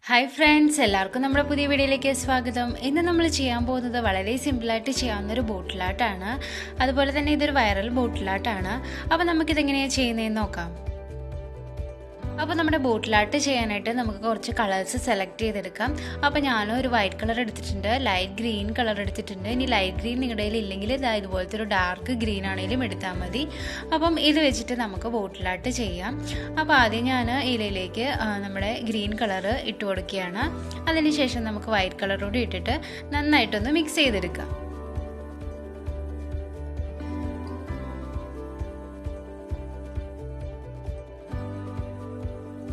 Hi friends, എല്ലാവർക്കും നമ്മുടെ പുതിയ വീഡിയോയിലേക്ക് സ്വാഗതം. ഇന്ന് നമ്മൾ ചെയ്യാൻ പോകുന്നത് വളരെ സിമ്പിളായിട്ട് ചെയ്യാവുന്നൊരു ബോട്ടിലാട്ടാണ്. അതുപോലെ തന്നെ ഇതൊരു വൈറൽ ബോട്ടിലാട്ടാണ്. അപ്പോൾ നമുക്കിതെങ്ങനെയാണ് ചെയ്യുന്നതെന്ന് നോക്കാം. അപ്പോൾ നമ്മുടെ ബോട്ടിലാട്ട് ചെയ്യാനായിട്ട് നമുക്ക് കുറച്ച് കളേഴ്സ് സെലക്ട് ചെയ്തെടുക്കാം. അപ്പോൾ ഞാനും ഒരു വൈറ്റ് കളർ എടുത്തിട്ടുണ്ട്, ലൈറ്റ് ഗ്രീൻ കളർ എടുത്തിട്ടുണ്ട്. ഇനി ലൈറ്റ് ഗ്രീൻ നിങ്ങളുടെ കയ്യിൽ ഇല്ലെങ്കിൽ ഇതുപോലത്തെ ഒരു ഡാർക്ക് ഗ്രീൻ ആണെങ്കിലും എടുത്താൽ മതി. അപ്പം ഇത് വെച്ചിട്ട് നമുക്ക് ബോട്ടിലാട്ട് ചെയ്യാം. അപ്പോൾ ആദ്യം ഞാൻ ഇലയിലേക്ക് നമ്മുടെ ഗ്രീൻ കളർ ഇട്ട് കൊടുക്കുകയാണ്. അതിനുശേഷം നമുക്ക് വൈറ്റ് കളർ കൂടി ഇട്ടിട്ട് നന്നായിട്ടൊന്ന് മിക്സ് ചെയ്തെടുക്കാം.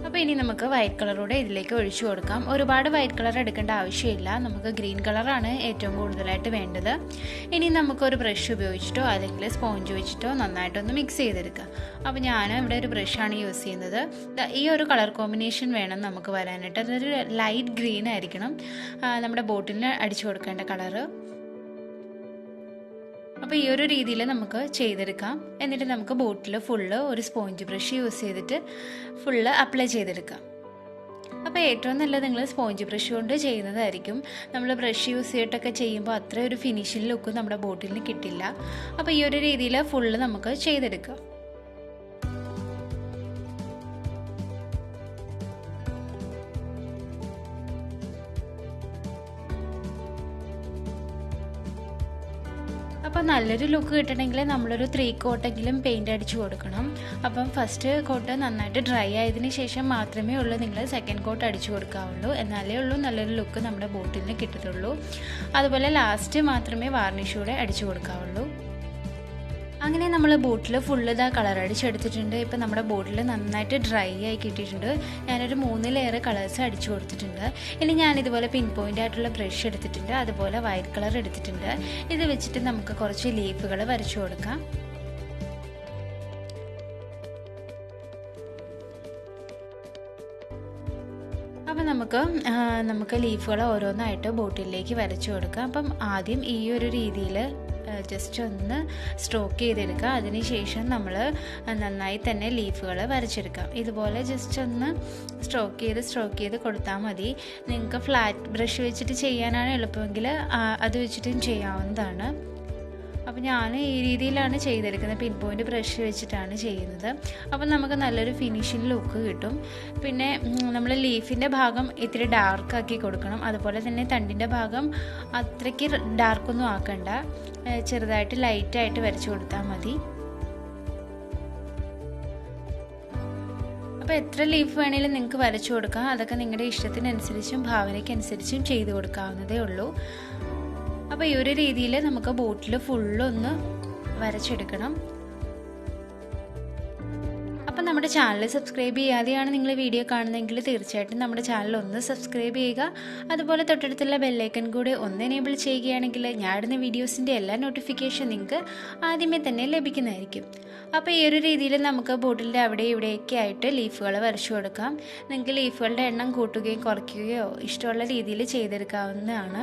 അപ്പോൾ ഇനി നമുക്ക് വൈറ്റ് കളറൂടെ ഇതിലേക്ക് ഒഴിച്ചു കൊടുക്കാം. ഒരുപാട് വൈറ്റ് കളർ എടുക്കേണ്ട ആവശ്യമില്ല, നമുക്ക് ഗ്രീൻ കളറാണ് ഏറ്റവും കൂടുതലായിട്ട് വേണ്ടത്. ഇനി നമുക്കൊരു ബ്രഷ് ഉപയോഗിച്ചിട്ടോ അല്ലെങ്കിൽ സ്പോഞ്ച് വെച്ചിട്ടോ നന്നായിട്ടൊന്ന് മിക്സ് ചെയ്തെടുക്കാം. അപ്പോൾ ഞാൻ ഇവിടെ ഒരു ബ്രഷാണ് യൂസ് ചെയ്യുന്നത്. ഈ ഒരു കളർ കോമ്പിനേഷൻ വേണം നമുക്ക് വരാനായിട്ട്. അതൊരു ലൈറ്റ് ഗ്രീൻ ആയിരിക്കണം നമ്മുടെ ബോട്ടിലിന് അടിച്ചു കൊടുക്കേണ്ട കളറ്. അപ്പോൾ ഈ ഒരു രീതിയിൽ നമുക്ക് ചെയ്തെടുക്കാം. എന്നിട്ട് നമുക്ക് ബോട്ടിൽ ഫുള്ള് ഒരു സ്പോഞ്ച് ബ്രഷ് യൂസ് ചെയ്തിട്ട് ഫുള്ള് അപ്ലൈ ചെയ്തെടുക്കാം. അപ്പോൾ ഏറ്റവും നല്ലത് നിങ്ങൾ സ്പോഞ്ച് ബ്രഷ് കൊണ്ട് ചെയ്യുന്നതായിരിക്കും. നമ്മൾ ബ്രഷ് യൂസ് ചെയ്തിട്ടൊക്കെ ചെയ്യുമ്പോൾ അത്ര ഒരു ഫിനിഷിംഗ് ലുക്ക് നമ്മുടെ ബോട്ടിലിന് കിട്ടില്ല. അപ്പോൾ ഈ ഒരു രീതിയിൽ ഫുള്ള് നമുക്ക് ചെയ്തെടുക്കാം. അപ്പോൾ നല്ലൊരു ലുക്ക് കിട്ടണമെങ്കിൽ നമ്മളൊരു 3 കോട്ടെങ്കിലും പെയിൻറ് അടിച്ചു കൊടുക്കണം. അപ്പം ഫസ്റ്റ് കോട്ട് നന്നായിട്ട് ഡ്രൈ ആയതിനു ശേഷം മാത്രമേ ഉള്ളൂ നിങ്ങൾ സെക്കൻഡ് കോട്ട് അടിച്ചു കൊടുക്കാവുള്ളൂ. എന്നാലേ ഉള്ളൂ നല്ലൊരു ലുക്ക് നമ്മുടെ ബോട്ടിലിന് കിട്ടത്തുള്ളൂ. അതുപോലെ ലാസ്റ്റ് മാത്രമേ വാർണിഷ് കൂടെ അടിച്ചു കൊടുക്കാവുള്ളൂ. അങ്ങനെ നമ്മൾ ബോട്ടിൽ ഫുള്ള് കളർ അടിച്ചെടുത്തിട്ടുണ്ട്. ഇപ്പം നമ്മുടെ ബോട്ടിൽ നന്നായിട്ട് ഡ്രൈ ആയി കിട്ടിയിട്ടുണ്ട്. ഞാനൊരു 3 ലെയർ കളേഴ്സ് അടിച്ചു കൊടുത്തിട്ടുണ്ട്. ഇനി ഞാനിതുപോലെ പിൻ പോയിൻ്റ് ആയിട്ടുള്ള ബ്രഷ് എടുത്തിട്ടുണ്ട്, അതുപോലെ വൈറ്റ് കളർ എടുത്തിട്ടുണ്ട്. ഇത് വെച്ചിട്ട് നമുക്ക് കുറച്ച് ലീഫുകൾ വരച്ചു കൊടുക്കാം. അപ്പം നമുക്ക് ലീഫുകൾ ഓരോന്നായിട്ട് ബോട്ടിലേക്ക് വരച്ചു കൊടുക്കാം. അപ്പം ആദ്യം ഈ ഒരു രീതിയിൽ ജസ്റ്റ് ഒന്ന് സ്ട്രോക്ക് ചെയ്തെടുക്കുക. അതിനുശേഷം നമ്മൾ നന്നായി തന്നെ ലീഫുകൾ വരച്ചെടുക്കാം. ഇതുപോലെ ജസ്റ്റ് ഒന്ന് സ്ട്രോക്ക് ചെയ്ത് കൊടുത്താൽ മതി. നിങ്ങൾക്ക് ഫ്ലാറ്റ് ബ്രഷ് വെച്ചിട്ട് ചെയ്യാനാണ് എളുപ്പമെങ്കിൽ അത് വെച്ചിട്ടും ചെയ്യാവുന്നതാണ്. അപ്പോൾ ഞാൻ ഈ രീതിയിലാണ് ചെയ്തെടുക്കുന്നത്, പിൻ പോയിൻ്റ് ബ്രഷ് വെച്ചിട്ടാണ് ചെയ്യുന്നത്. അപ്പം നമുക്ക് നല്ലൊരു ഫിനിഷിംഗ് ലുക്ക് കിട്ടും. പിന്നെ നമ്മൾ ലീഫിൻ്റെ ഭാഗം ഇത്തിരി ഡാർക്കാക്കി കൊടുക്കണം. അതുപോലെ തന്നെ തണ്ടിൻ്റെ ഭാഗം അത്രയ്ക്ക് ഡാർക്കൊന്നും ആക്കണ്ട, ചെറുതായിട്ട് ലൈറ്റായിട്ട് വരച്ചു കൊടുത്താൽ മതി. അപ്പോൾ എത്ര ലീഫ് വേണമെങ്കിലും നിങ്ങൾക്ക് വരച്ചു കൊടുക്കാം. അതൊക്കെ നിങ്ങളുടെ ഇഷ്ടത്തിനനുസരിച്ചും ഭാവനയ്ക്കനുസരിച്ചും ചെയ്തു കൊടുക്കാവുന്നതേ ഉള്ളൂ. അപ്പോൾ ഈ ഒരു രീതിയിൽ നമുക്ക് ബോട്ടിൽ ഫുള്ളൊന്ന് വരച്ചെടുക്കണം. അപ്പം നമ്മുടെ ചാനൽ സബ്സ്ക്രൈബ് ചെയ്യാതെയാണ് നിങ്ങൾ വീഡിയോ കാണുന്നതെങ്കിൽ തീർച്ചയായിട്ടും നമ്മുടെ ചാനൽ ഒന്ന് സബ്സ്ക്രൈബ് ചെയ്യുക. അതുപോലെ തൊട്ടടുത്തുള്ള ബെല്ലൈക്കൺ കൂടെ ഒന്ന് എനേബിൾ ചെയ്യുകയാണെങ്കിൽ ഞാൻ ഇടുന്ന വീഡിയോസിൻ്റെ എല്ലാ നോട്ടിഫിക്കേഷൻ നിങ്ങൾക്ക് ആദ്യമേ തന്നെ ലഭിക്കുന്നതായിരിക്കും. അപ്പോൾ ഈ ഒരു രീതിയിൽ നമുക്ക് ബോട്ടിലിൻ്റെ അവിടെ ഇവിടെയൊക്കെ ആയിട്ട് ലീഫുകൾ വരച്ചു കൊടുക്കാം. നിങ്ങൾക്ക് ലീഫുകളുടെ എണ്ണം കൂട്ടുകയോ കുറയ്ക്കുകയോ ഇഷ്ടമുള്ള രീതിയിൽ ചെയ്തെടുക്കാവുന്നതാണ്.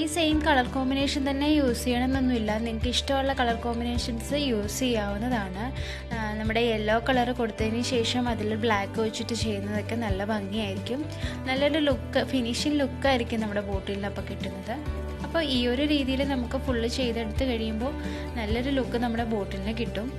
ഈ സെയിം കളർ കോമ്പിനേഷൻ തന്നെ യൂസ് ചെയ്യണമെന്നൊന്നുമില്ല, നിങ്ങൾക്ക് ഇഷ്ടമുള്ള കളർ കോമ്പിനേഷൻസ് യൂസ് ചെയ്യാവുന്നതാണ്. നമ്മുടെ യെല്ലോ കളർ കൊടുത്തതിന് ശേഷം അതിൽ ബ്ലാക്ക് വെച്ചിട്ട് ചെയ്യുന്നതൊക്കെ നല്ല ഭംഗിയായിരിക്കും. നല്ലൊരു ഫിനിഷിംഗ് ലുക്കായിരിക്കും നമ്മുടെ ബോട്ടിലിനപ്പോൾ കിട്ടുന്നത്. അപ്പോൾ ഈ ഒരു രീതിയിൽ നമുക്ക് ഫുള്ള് ചെയ്തെടുത്ത് കഴിയുമ്പോൾ നല്ലൊരു ലുക്ക് നമ്മുടെ ബോട്ടിലിന് കിട്ടും.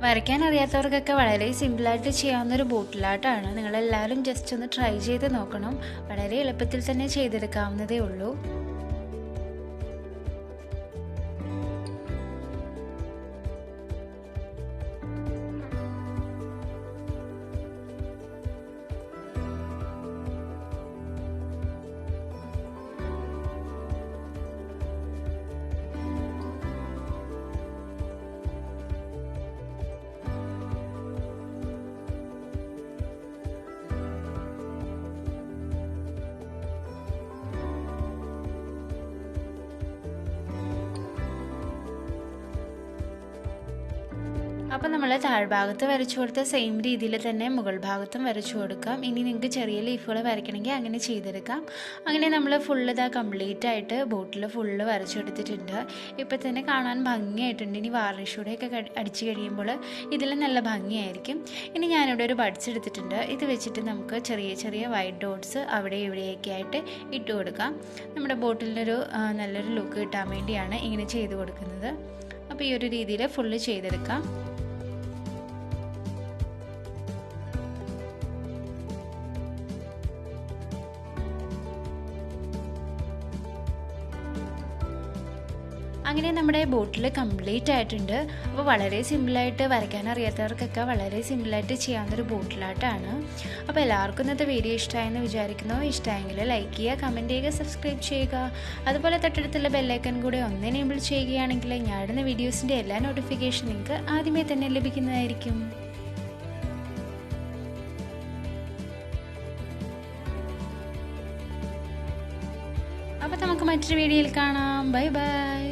വരയ്ക്കാൻ അറിയാത്തവർക്കൊക്കെ വളരെ സിമ്പിളായിട്ട് ചെയ്യാവുന്നൊരു ബോട്ടിലാട്ടാണ്. നിങ്ങളെല്ലാവരും ജസ്റ്റ് ഒന്ന് ട്രൈ ചെയ്ത് നോക്കണം. വളരെ എളുപ്പത്തിൽ തന്നെ ചെയ്തെടുക്കാവുന്നതേ ഉള്ളൂ. അപ്പോൾ നമ്മൾ താഴ്ഭാഗത്ത് വരച്ചു കൊടുത്ത സെയിം രീതിയിൽ തന്നെ മുകൾ ഭാഗത്തും വരച്ചു കൊടുക്കാം. ഇനി നിങ്ങൾക്ക് ചെറിയ ലീഫുകൾ വരയ്ക്കണമെങ്കിൽ അങ്ങനെ ചെയ്തെടുക്കാം. അങ്ങനെ നമ്മൾ ഫുള്ള് ഇതാ കംപ്ലീറ്റ് ആയിട്ട് ബോട്ടിൽ ഫുള്ള് വരച്ചെടുത്തിട്ടുണ്ട്. ഇപ്പോൾ തന്നെ കാണാൻ ഭംഗിയായിട്ടുണ്ട്. ഇനി വാർണിഷൂടെയൊക്കെ അടിച്ച് കഴിയുമ്പോൾ ഇതിൽ നല്ല ഭംഗിയായിരിക്കും. ഇനി ഞാനിവിടെ ഒരു ബഡ്സ് എടുത്തിട്ടുണ്ട്. ഇത് വെച്ചിട്ട് നമുക്ക് ചെറിയ ചെറിയ വൈറ്റ് ഡോട്ട്സ് അവിടെ ഇവിടെയൊക്കെ ആയിട്ട് ഇട്ട് കൊടുക്കാം. നമ്മുടെ ബോട്ടിലിനൊരു നല്ലൊരു ലുക്ക് കിട്ടാൻ വേണ്ടിയാണ് ഇങ്ങനെ ചെയ്ത് കൊടുക്കുന്നത്. അപ്പോൾ ഈ ഒരു രീതിയിൽ ഫുള്ള് ചെയ്തെടുക്കാം. അങ്ങനെ നമ്മുടെ ബോട്ടിൽ കംപ്ലീറ്റ് ആയിട്ടുണ്ട്. അപ്പോൾ വളരെ സിമ്പിളായിട്ട് വരയ്ക്കാൻ അറിയാത്തവർക്കൊക്കെ വളരെ സിമ്പിളായിട്ട് ചെയ്യാവുന്നൊരു ബോട്ടിലായിട്ടാണ്. അപ്പോൾ എല്ലാവർക്കും ഇന്നത്തെ വീഡിയോ ഇഷ്ടമായെന്ന് വിചാരിക്കുന്നു. ഇഷ്ടമായെങ്കിൽ ലൈക്ക് ചെയ്യുക, കമൻറ്റ് ചെയ്യുക, സബ്സ്ക്രൈബ് ചെയ്യുക. അതുപോലെ തൊട്ടടുത്തുള്ള ബെല്ലൈക്കൺ കൂടെ ഒന്ന് എനേബിൾ ചെയ്യുകയാണെങ്കിൽ ഞാൻ ഇടുന്ന വീഡിയോസിൻ്റെ എല്ലാ നോട്ടിഫിക്കേഷൻ നിങ്ങൾക്ക് ആദ്യമേ തന്നെ ലഭിക്കുന്നതായിരിക്കും. അപ്പോൾ നമുക്ക് മറ്റൊരു വീഡിയോയിൽ കാണാം. Bye bye.